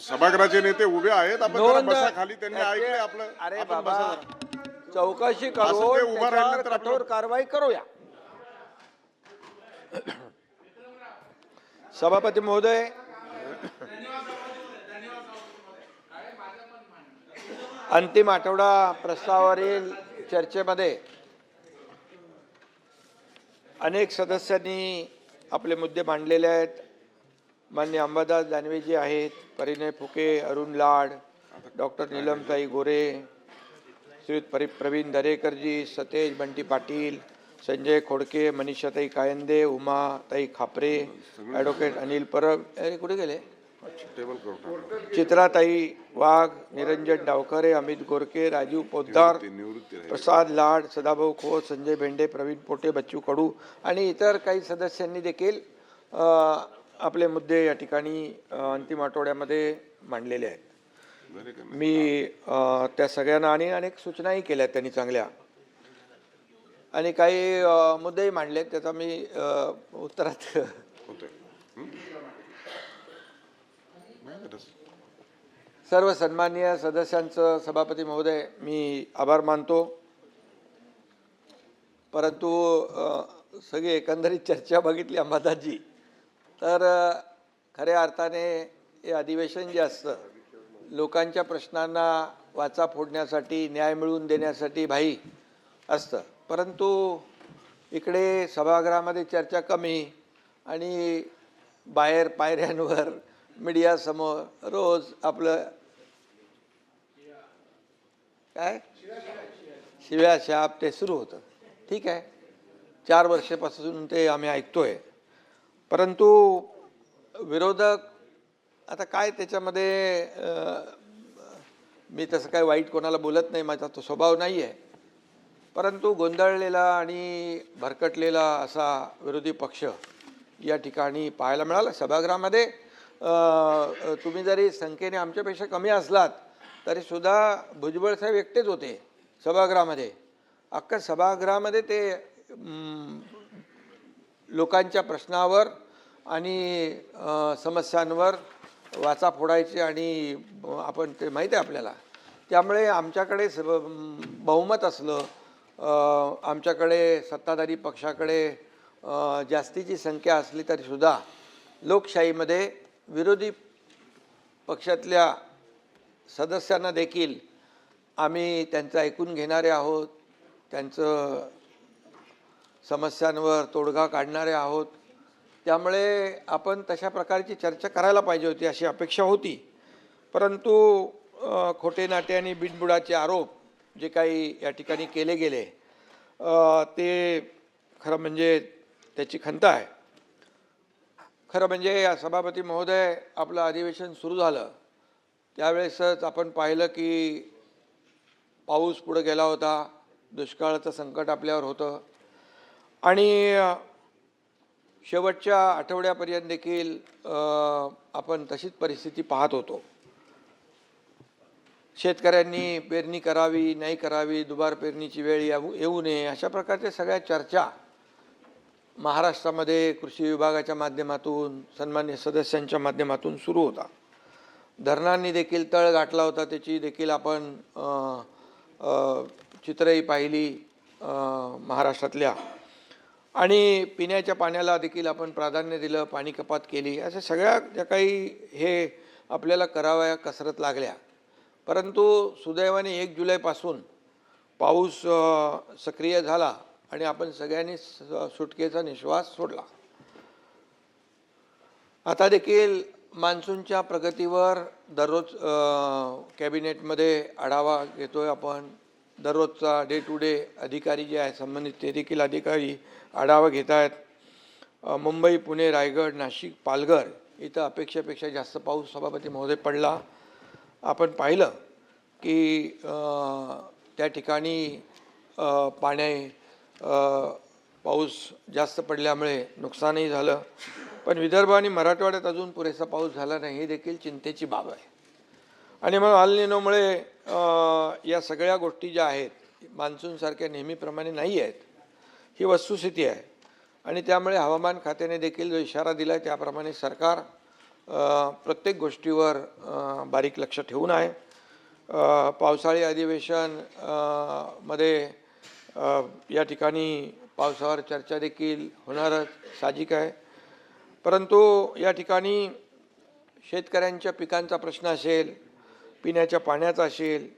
सभागृहाचे नेते उभे आहेत. आपण जरा बसा खाली. त्यांनी ऐकले आपलं. अरे आपण बाबा, बसा जरा. चौकशी असं करून ते उभं राहिलं त्याच्यावर तर आपलं- कठोर कारवाई करूया. सभापती महोदय, अंतिम आठवडा प्रस्तावावरील चर्चेमध्ये अनेक सदस्यांनी आपले मुद्दे मांडलेले आहेत. माननीय अंबादास दानवेजी आहेत, परिणय फुके, अरुण लाड, डॉक्टर नीलमताई गोरे, श्रीयुत प्रवीण दरेकरजी, सतेज बंटी पाटील, संजय खोडके, मनीषाताई कायंदे, उमाताई खापरे, ॲडव्होकेट अनिल परब, अरे कुठे गेले, चित्राताई वाघ, निरंजन डावखरे, अमित गोरके, राजीव पोद्दार, प्रसाद लाड, सदाभाऊ खोत, संजय भेंडे, प्रवीण पोटे, बच्चू कडू आणि इतर काही सदस्यांनी देखील आपले मुद्दे या ठिकाणी अंतिम आठवड्यामध्ये मांडलेले आहेत. मी त्या सगळ्यांना आणि अनेक सूचनाही केल्या त्यांनी चांगल्या, आणि काही मुद्देही मांडलेत. त्याचा मी उत्तरात सर्व सन्माननीय सदस्यांचं सभापती महोदय मी आभार मानतो. परंतु सगळी एकंदरीत चर्चा बघितली अंबादासजी, तर खऱ्या अर्थाने हे अधिवेशन जे असतं लोकांच्या प्रश्नांना वाचा फोडण्यासाठी, न्याय मिळवून देण्यासाठी भाई असतं. परंतु इकडे सभागृहामध्ये चर्चा कमी आणि बाहेर पायऱ्यांवर मीडियासमोर रोज आपलं काय शिव्या शाप ते सुरू होतं. ठीक आहे, 4 वर्षापासून ते आम्ही ऐकतोय. परंतु विरोधक आता काय त्याच्यामध्ये मी तसं काय वाईट कोणाला बोलत नाही, माझा तो स्वभाव नाही आहे. परंतु गोंधळलेला आणि भरकटलेला असा विरोधी पक्ष या ठिकाणी पाहायला मिळाला सभागृहामध्ये. तुम्ही जरी संख्येने आमच्यापेक्षा कमी असलात तरीसुद्धा भुजबळ साहेब एकटेच होते सभागृहामध्ये. अख्खा सभागृहामध्ये ते लोकांच्या प्रश्नावर आणि समस्यांवर वाचा फोडायचे आणि आपण ते माहीत आहे आपल्याला. त्यामुळे आमच्याकडे बहुमत असलं, आमच्याकडे सत्ताधारी पक्षाकडे जास्तीची संख्या असली तरीसुद्धा लोकशाहीमध्ये विरोधी पक्षातल्या सदस्यांना देखील आम्ही त्यांचं ऐकून घेणारे आहोत, त्यांचं समस्यांवर तोडगा काढणारे आहोत. त्यामुळे आपण तशा प्रकारची चर्चा करायला पाहिजे होती अशी अपेक्षा होती. परंतु खोटे नाटे आणि बिनबुडाचे आरोप जे काही या ठिकाणी केले गेले ते खरं म्हणजे त्याची खंत आहे. खरं म्हणजे या सभापती महोदय आपलं अधिवेशन सुरू झालं त्यावेळेसच आपण पाहिलं की पाऊस पुढे गेला होता, दुष्काळाचं संकट आपल्यावर होतं आणि शेवटच्या आठवड्यापर्यंत देखील आपण तशीच परिस्थिती पाहत होतो. शेतकऱ्यांनी पेरणी करावी नाही करावी, दुबार पेरणीची वेळ येऊ नये, अशा प्रकारच्या सगळ्या चर्चा महाराष्ट्रामध्ये कृषी विभागाच्या माध्यमातून, सन्मान्य सदस्यांच्या माध्यमातून सुरू होता. धरणांनी देखील तळ गाठला होता, त्याची देखील आपण चित्रही पाहिली महाराष्ट्रातल्या. आणि पिण्याच्या पाण्याला देखील आपण प्राधान्य दिलं, पाणी कपात केली. अशा सगळ्या ज्या काही हे आपल्याला कराव्या कसरत लागल्या. परंतु सुदैवाने 1 जुलैपासून पाऊस सक्रिय झाला आणि आपण सगळ्यांनी सुटकेचा निश्वास सोडला. आता देखील मान्सूनच्या प्रगतीवर दररोज कॅबिनेटमध्ये आढावा घेतोय आपण. दररोजचा डे टू डे अधिकारी जे आहे संबंधित ते देखील अधिकारी आढावा घेत आहेत. मुंबई, पुणे, रायगड, नाशिक, पालघर इथं अपेक्षेपेक्षा जास्त पाऊस सभापती महोदय पडला. आपण पाहिलं की त्या ठिकाणी पाऊस जास्त पडल्यामुळे नुकसानही झालं. पण विदर्भ आणि मराठवाड्यात अजून पुरेसा पाऊस झाला नाही, ही देखील चिंतेची बाब आहे. आणि मग अल निनोमुळे या सगळ्या गोष्टी ज्या आहेत मान्सूनसारख्या नेहमीप्रमाणे नाही आहेत, ही वस्तुस्थिती आहे. आणि त्यामुळे हवामान खात्याने देखील जो इशारा दिला आहे त्याप्रमाणे सरकार प्रत्येक गोष्टीवर बारीक लक्ष ठेवून आहे. पावसाळी अधिवेशन मध्ये या ठिकाणी पावसावर चर्चा देखील होणारच साहजिक आहे. परंतु या ठिकाणी शेतकऱ्यांच्या पिकांचा प्रश्न असेल, पिण्याच्या पाण्याचा असेल,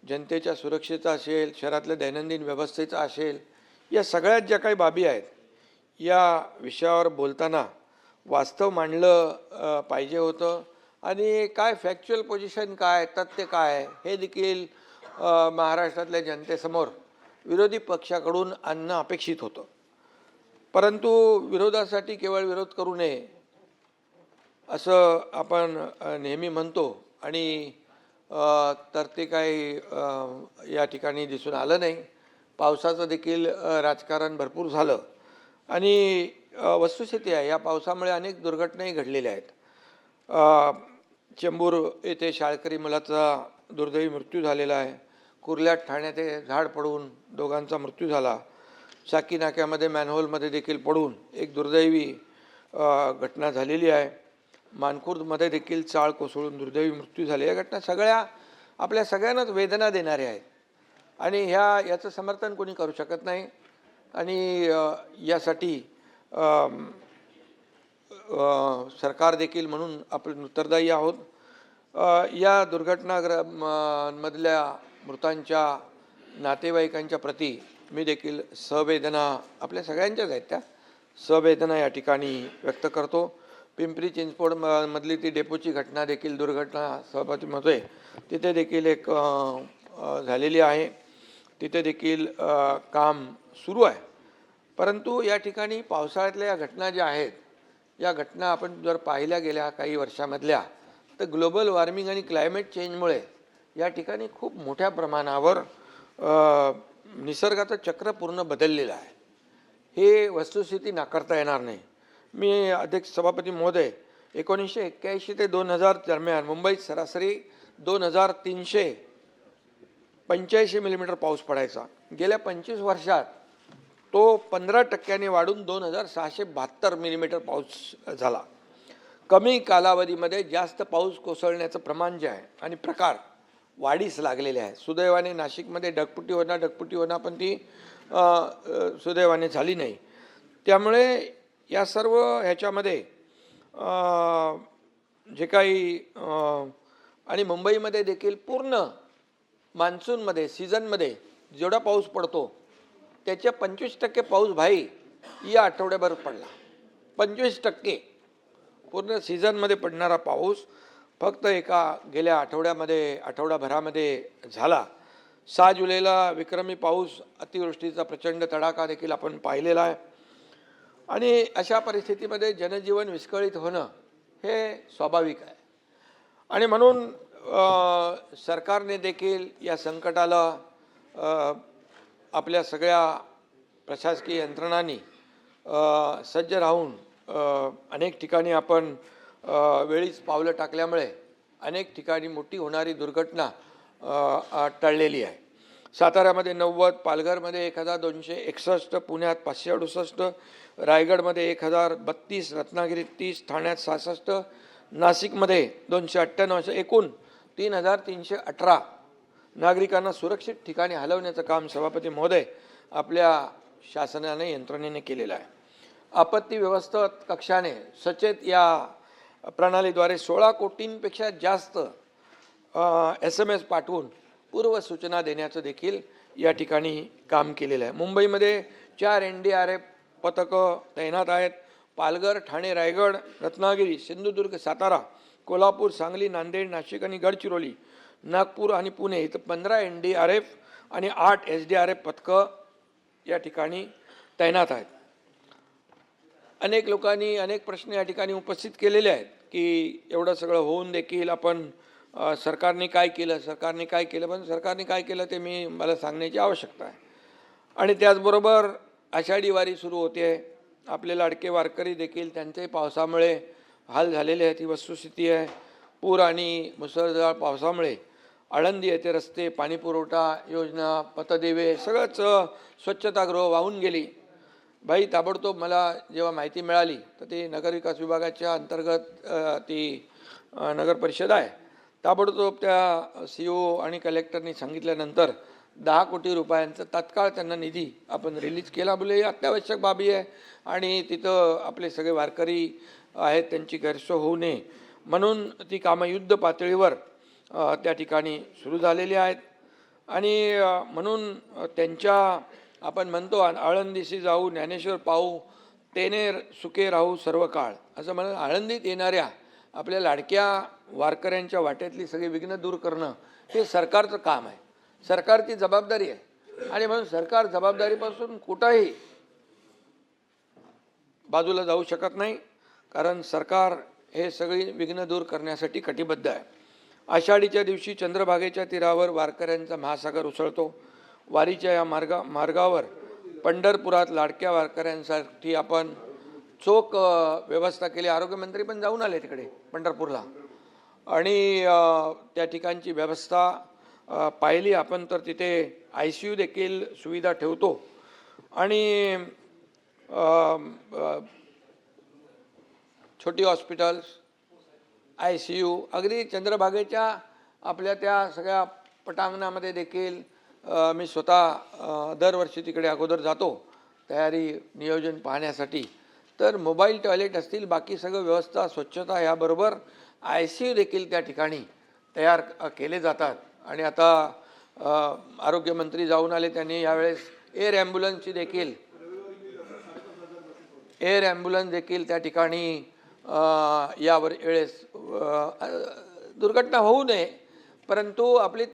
जनतेच्या सुरक्षेचा असेल, शहरातल्या दैनंदिन व्यवस्थेचा असेल, या सगळ्यात ज्या काही बाबी आहेत या विषयावर बोलताना वास्तव मांडलं पाहिजे होतं आणि काय फॅक्च्युअल पोझिशन काय, तथ्य काय हे देखील महाराष्ट्रातल्या जनतेसमोर विरोधी पक्षाकडून आणणं अपेक्षित होतं. परंतु विरोधासाठी केवळ विरोध करू नये असं आपण नेहमी म्हणतो आणि तर ते काही या ठिकाणी दिसून आलं नाही. पावसाचं देखील राजकारण भरपूर झालं आणि वस्तुस्थिती आहे या पावसामुळे अनेक दुर्घटनाही घडलेल्या आहेत. चेंबूर येथे शाळकरी मुलाचा दुर्दैवी मृत्यू झालेला आहे. कुर्ल्यात ठाण्यात झाड पडून दोघांचा मृत्यू झाला. साकी नाक्यामध्ये मॅनहोलमध्ये देखील पडून एक दुर्दैवी घटना झालेली आहे. मानखुर्दमध्ये देखील चाळ कोसळून दुर्दैवी मृत्यू झाले. या घटना सगळ्या आपल्या सगळ्यांनाच वेदना देणाऱ्या आहेत आणि याचं समर्थन कोणी करू शकत नाही आणि यासाठी सरकार देखील म्हणून आपण उत्तरदायी आहोत. या दुर्घटनामधल्या मृतांच्या नातेवाईकांच्या प्रती मी देखील सहवेदना आपल्या सगळ्यांच्याच आहेत त्या सहवेदना या ठिकाणी व्यक्त करतो. पिंपरी चिंचवड मधली ती डेपोची घटना देखील दुर्घटना सभापतीमध्ये तिथे देखील एक झालेली आहे. तिथे देखील काम सुरू आहे. परंतु या ठिकाणी पावसाळ्यातल्या या घटना ज्या आहेत या घटना आपण जर पाहिल्या गेल्या काही वर्षामधल्या तर ग्लोबल वॉर्मिंग आणि क्लायमेट चेंजमुळे या ठिकाणी खूप मोठ्या प्रमाणावर निसर्गाचं चक्र पूर्ण बदललेलं आहे. हे वस्तुस्थिती नाकारता येणार नाही. मी अध्यक्ष सभापती महोदय 1981 ते 2000 दरम्यान मुंबईत सरासरी 2385 मिलीमीटर पाऊस पडायचा. गेल्या 25 वर्षात तो 15% वाढून 2672 मिलीमीटर पाऊस झाला. कमी कालावधीमध्ये जास्त पाऊस कोसळण्याचं प्रमाण जे आहे आणि प्रकार वाढीस लागलेले आहे. सुदैवाने नाशिकमध्ये ढगफुटी होणार पण ती सुदैवाने झाली नाही. त्यामुळे या सर्व ह्याच्यामध्ये जे काही आणि मुंबईमध्ये देखील पूर्ण मान्सूनमध्ये सीझनमध्ये जेवढा पाऊस पडतो त्याच्या 25% पाऊस भाई या आठवड्याभर पडला. 25% पूर्ण सीझनमध्ये पडणारा पाऊस फक्त गेल्या आठवड्याभरामध्ये झाला. 6 जुलैला विक्रमी पाऊस, अतिवृष्टीचा प्रचंड तडाखा देखील आपण पाहिलेला आहे आणि अशा परिस्थितीमध्ये जनजीवन विस्कळीत होणं हे स्वाभाविक आहे आणि म्हणून सरकारने देखील या संकटाला आपल्या सगळ्या प्रशासकीय यंत्रणांनी सज्ज राहून अनेक ठिकाणी आपण वेळीच पावलं टाकल्यामुळे अनेक ठिकाणी मोठी होणारी दुर्घटना टळलेली आहे. साताऱ्यामध्ये 90, पालघरमध्ये 1261, पुण्यात 568, रायगडमध्ये 1032, रत्नागिरीत 30, ठाण्यात 66, नाशिकमध्ये 298, एकूण 3318 नागरिकांना सुरक्षित ठिकाणी हलवण्याचं काम सभापती महोदय आपल्या शासनाने यंत्रणेने केलेलं आहे. आपत्ती व्यवस्थापन कक्षाने सचेत या प्रणालीद्वारे 16 कोटींपेक्षा जास्त SMS पाठवून पूर्वसूचना देण्याचं देखील या ठिकाणी काम केलेलं आहे. मुंबईमध्ये 4 NDRF पथकं तैनात आहेत. पालघर, ठाणे, रायगड, रत्नागिरी, सिंधुदुर्ग, सातारा, कोल्हापूर, सांगली, नांदेड, नाशिक आणि गडचिरोली, नागपूर आणि पुणे इथं 15 NDRF आणि 8 SDRF पथकं या ठिकाणी तैनात आहेत. अनेक लोकांनी अनेक प्रश्न या ठिकाणी उपस्थित केलेले आहेत की एवढं सगळं होऊन देखील आपण सरकारने काय केलं पण सरकारने काय केलं ते मला सांगण्याची आवश्यकता आहे. आणि त्याचबरोबर आषाढी वारी सुरू होते. आपले लाडके वारकरी देखील त्यांचे पावसामुळे हाल झालेले आहेत ही वस्तुस्थिती आहे. पूर आणि मुसळधार पावसामुळे आळंदी येथे रस्ते, पाणीपुरवठा योजना, पथदिवे सगळंच स्वच्छतागृह वाहून गेली. भाई ताबडतोब मला जेव्हा माहिती मिळाली तर ती नगरविकास विभागाच्या अंतर्गत ती नगर परिषद आहे, ताबडतोब त्या CEO आणि कलेक्टरनी सांगितल्यानंतर 10 कोटी रुपयांचा तात्काळ त्यांना निधी आपण रिलीज केला. बोले अत्यावश्यक बाबी आहे आणि तिथं आपले सगळे वारकरी आहेत त्यांची गैरसोय होऊ नये म्हणून ती कामं युद्ध पातळीवर त्या ठिकाणी सुरू झालेली आहेत. आणि म्हणून त्यांच्या आपण म्हणतो आळंदीशी जाऊ ज्ञानेश्वर पाहू तेने सुखे राहू सर्व काळ असं म्हणून आळंदीत येणाऱ्या आपल्या लाडक्या वारकऱ्यांच्या वाटेतली सगळी विघ्न दूर करणं हे सरकारचं काम आहे, सरकारची जबाबदारी आहे. आणि म्हणून सरकार जबाबदारीपासून कुठंही बाजूला जाऊ शकत नाही, कारण सरकार हे सगळी विघ्न दूर करण्यासाठी कटिबद्ध आहे. आषाढीच्या दिवशी चंद्रभागेच्या तीरावर वारकऱ्यांचा महासागर उसळतो. वारीच्या या मार्गावर पंढरपुरात लाडक्या वारकऱ्यांसाठी आपण चोख व्यवस्था केली. आरोग्यमंत्री पण जाऊन आले तिकडे पंढरपूरला आणि त्या ठिकाणची व्यवस्था पाहिली आपण तर तिथे ICU देखील सुविधा ठेवतो आणि छोटी हॉस्पिटल्स ICU अगदी चंद्रभागेच्या आपल्या त्या सगळ्या पटांगणामध्ये देखील मी स्वतः दरवर्षी तिकडे अगोदर जातो तयारी नियोजन पाहण्यासाठी. तर मोबाईल टॉयलेट असतील बाकी सगळं व्यवस्था स्वच्छता याबरोबर ICU देखील त्या ठिकाणी तयार केले जातात. आणि आता आरोग्यमंत्री जाऊन आले, त्यांनी यावेळेस एअर ॲम्ब्युलन्स देखील त्या ठिकाणी यावर वेळेस दुर्घटना होऊ नये परंतु आपली